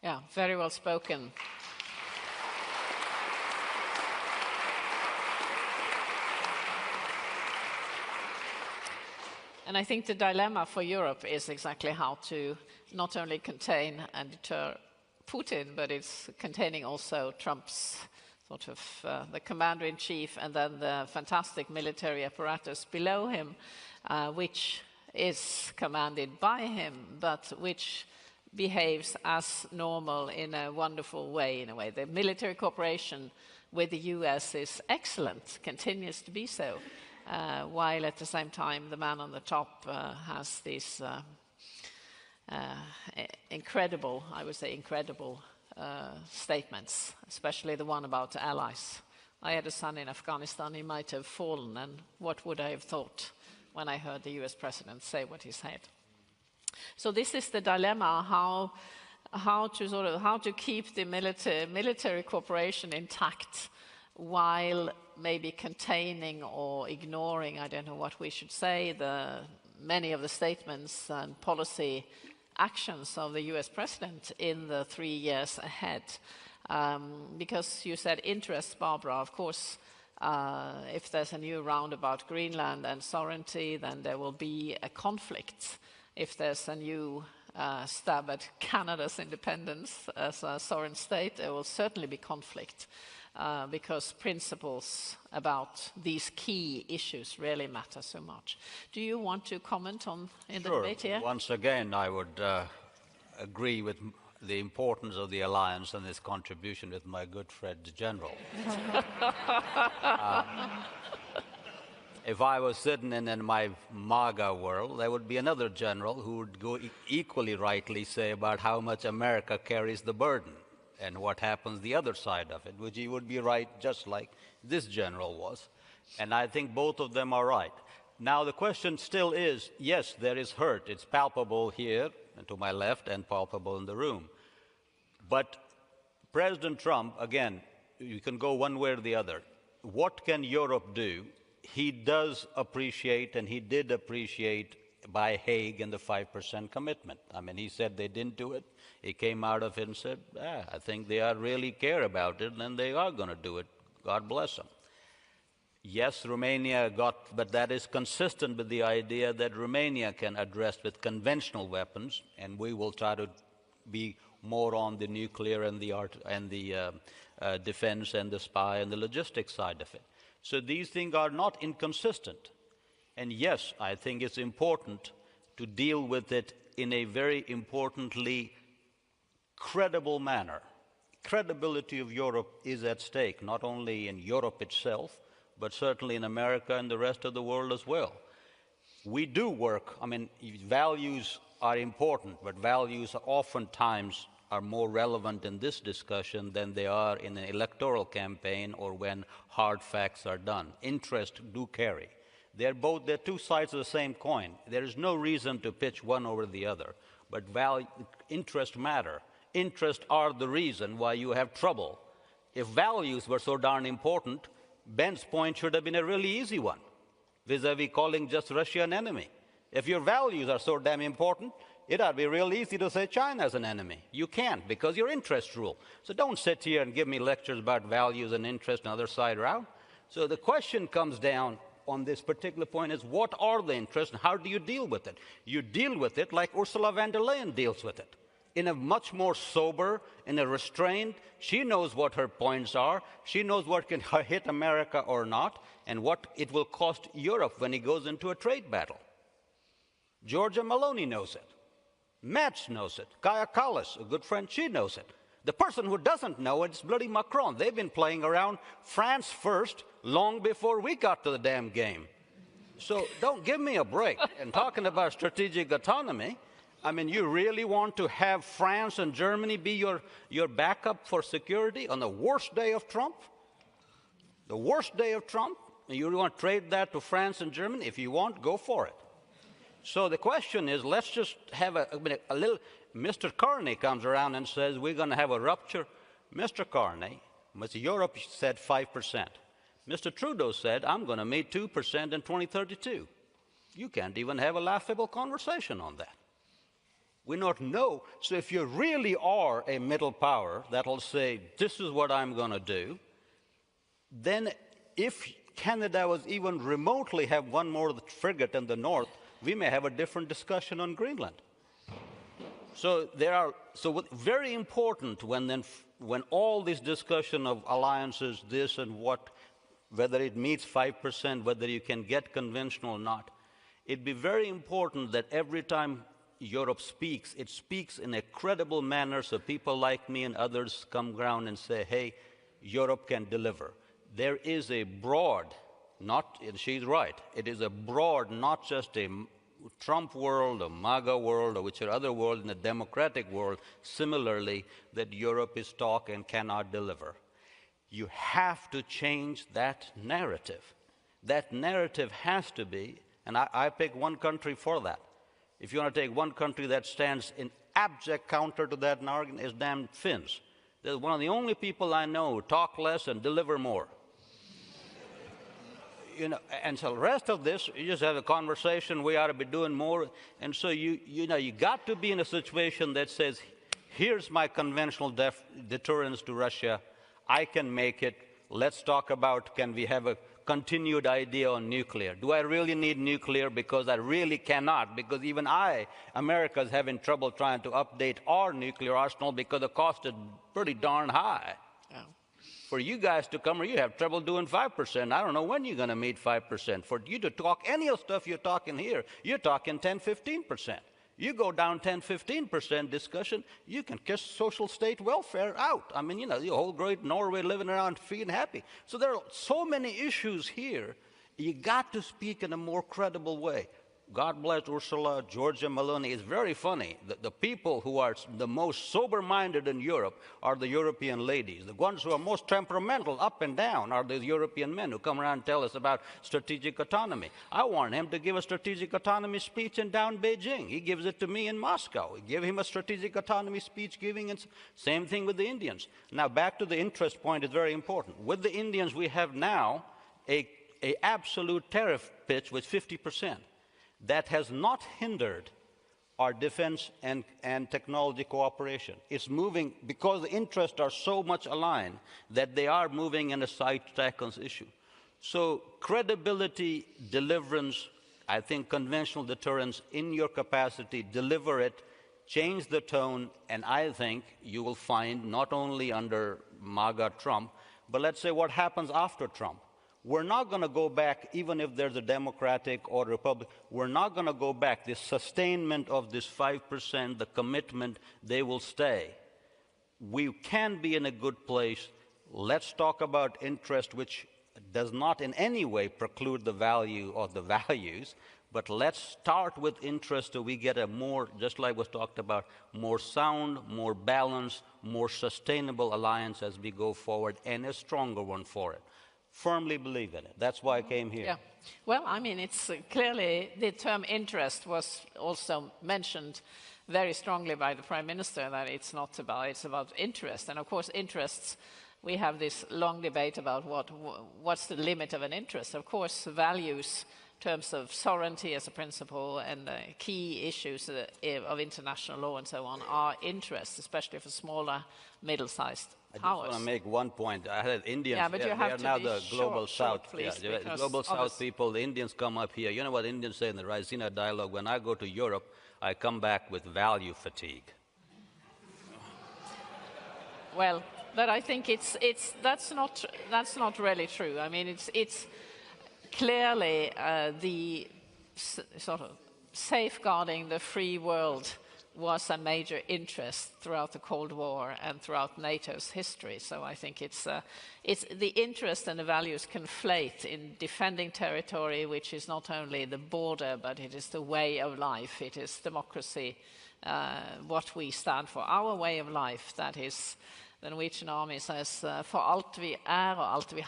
Yeah, very well spoken. And I think the dilemma for Europe is exactly how to not only contain and deter Putin, but it's containing also Trump's sort of the commander-in-chief and then the fantastic military apparatus below him, which is commanded by him, but which behaves as normal in a wonderful way, in a way. The military cooperation with the US is excellent, continues to be so, while at the same time the man on the top has these incredible, I would say incredible statements, especially the one about allies. I had a son in Afghanistan, he might have fallen, and what would I have thought when I heard the US president say what he said? So this is the dilemma, how to keep the military cooperation intact while maybe containing or ignoring, I don't know what we should say, many of the statements and policy actions of the US president in the 3 years ahead. Because you said interest, Barbara, of course, if there's a new round about Greenland and sovereignty, then there will be a conflict. If there's a new stab at Canada's independence as a sovereign state, there will certainly be conflict because principles about these key issues really matter so much. Do you want to comment on in the debate here? Once again, I would agree with the importance of the alliance and its contribution with my good friend, the General. If I was sitting in my MAGA world, there would be another general who would go equally rightly say about how much America carries the burden and what happens the other side of it, which he would be right just like this general was. And I think both of them are right. Now the question still is, yes, there is hurt. It's palpable here and to my left and palpable in the room. But President Trump, again, you can go one way or the other. What can Europe do? He does appreciate, and he did appreciate by Hague and the 5% commitment. I mean, he said they didn't do it. He came out of it and said, I think they really care about it, and they are going to do it. God bless them. Yes, Romania but that is consistent with the idea that Romania can address with conventional weapons, and we will try to be more on the nuclear and the defense and the spy and the logistics side of it. So these things are not inconsistent. And yes, I think it's important to deal with it in a very importantly credible manner. Credibility of Europe is at stake, not only in Europe itself, but certainly in America and the rest of the world as well. We do work, I mean, values are important, but values oftentimes are more relevant in this discussion than they are in an electoral campaign or when hard facts are done. Interests do carry. They're two sides of the same coin. There is no reason to pitch one over the other, but interests matter. Interests are the reason why you have trouble. If values were so darn important, Ben's point should have been a really easy one, vis-a-vis calling just Russia an enemy. If your values are so damn important, it ought to be real easy to say China is an enemy. You can't, because your interests rule. So don't sit here and give me lectures about values and interests and other side around. So the question comes down on this particular point is, what are the interests and how do you deal with it? You deal with it like Ursula von der Leyen deals with it, in a much more sober, in a restrained. She knows what her points are. She knows what can hit America or not, and what it will cost Europe when it goes into a trade battle. Giorgia Meloni knows it. Merz knows it. Kaja Kallas, a good friend, she knows it. The person who doesn't know it is bloody Macron. They've been playing around France first long before we got to the damn game. So don't give me a break. And talking about strategic autonomy, I mean, you really want to have France and Germany be your backup for security on the worst day of Trump? The worst day of Trump? And you want to trade that to France and Germany? If you want, go for it. So the question is, let's just have a little. Mr. Carney comes around and says, we're going to have a rupture. Mr. Carney, Mr. Europe said 5%. Mr. Trudeau said, I'm going to meet 2% in 2032. You can't even have a laughable conversation on that. We don't know. So if you really are a middle power that'll say, this is what I'm going to do, then if Canada was even remotely have one more frigate in the north, we may have a different discussion on Greenland. So very important when all this discussion of alliances, this and what, whether it meets 5%, whether you can get conventional or not, it'd be very important that every time Europe speaks, it speaks in a credible manner so people like me and others come around and say, hey, Europe can deliver. There is a broad, she's right, it is a broad, not just a Trump world, a MAGA world, or whichever other world in the democratic world, similarly, that Europe is talk and cannot deliver. You have to change that narrative. That narrative has to be, and I pick one country for that. If you want to take one country that stands in abject counter to that narrative, it's damn Finns. They're one of the only people I know who talk less and deliver more. And so the rest of this, you just have a conversation, we ought to be doing more. And so you got to be in a situation that says, here's my conventional deterrence to Russia. I can make it. Let's talk about, can we have a continued idea on nuclear? Do I really need nuclear? Because I really cannot, because even America is having trouble trying to update our nuclear arsenal because the cost is pretty darn high. Yeah. For you guys to come, you have trouble doing 5%. I don't know when you're going to meet 5%. For you to talk any of the stuff you're talking here, you're talking 10, 15%. You go down 10, 15% discussion, you can kiss social state welfare out. I mean, the whole great Norway living around free and happy. So there are so many issues here. You got to speak in a more credible way. God bless Ursula, Georgia Meloni. It's very funny. The people who are the most sober-minded in Europe are the European ladies. The ones who are most temperamental up and down are the European men who come around and tell us about strategic autonomy. I want him to give a strategic autonomy speech in down Beijing. He gives it to me in Moscow. We give him a strategic autonomy speech giving, and same thing with the Indians. Now, back to the interest point is very important. With the Indians, we have now a absolute tariff pitch with 50%. That has not hindered our defense and technology cooperation. It's moving, because the interests are so much aligned, that they are moving in a side-track on this issue. So credibility, deliverance, I think conventional deterrence in your capacity, deliver it, change the tone, and I think you will find not only under MAGA Trump, but let's say what happens after Trump. We're not going to go back, even if there's a Democratic or Republican, we're not going to go back. This sustainment of this 5%, the commitment, they will stay. We can be in a good place. Let's talk about interest, which does not in any way preclude the value of the values, but let's start with interest so we get a more, just like was talked about, more sound, more balanced, more sustainable alliance as we go forward, and a stronger one for it. Firmly believe in it. That's why I came here. Yeah. Well, I mean, it's clearly the term interest was also mentioned very strongly by the Prime Minister, that it's about interest. And of course, interests, we have this long debate about what's the limit of an interest. Of course, values, in terms of sovereignty as a principle and key issues of international law and so on are interests, especially for smaller, middle-sized powers. I just want to make one point. I had Indians, yeah, but you have they are now to the global south. Please, the global south people, the Indians come up here. You know what Indians say in the Raisina dialogue? When I go to Europe, I come back with value fatigue. Well, but I think that's not really true. I mean, it's clearly the sort of safeguarding the free world was a major interest throughout the Cold War and throughout NATO's history. So I think it's the interest and the values conflate in defending territory, which is not only the border, but it is the way of life. It is democracy, what we stand for. Our way of life, that is, the Norwegian army says, for alt vi og alt vi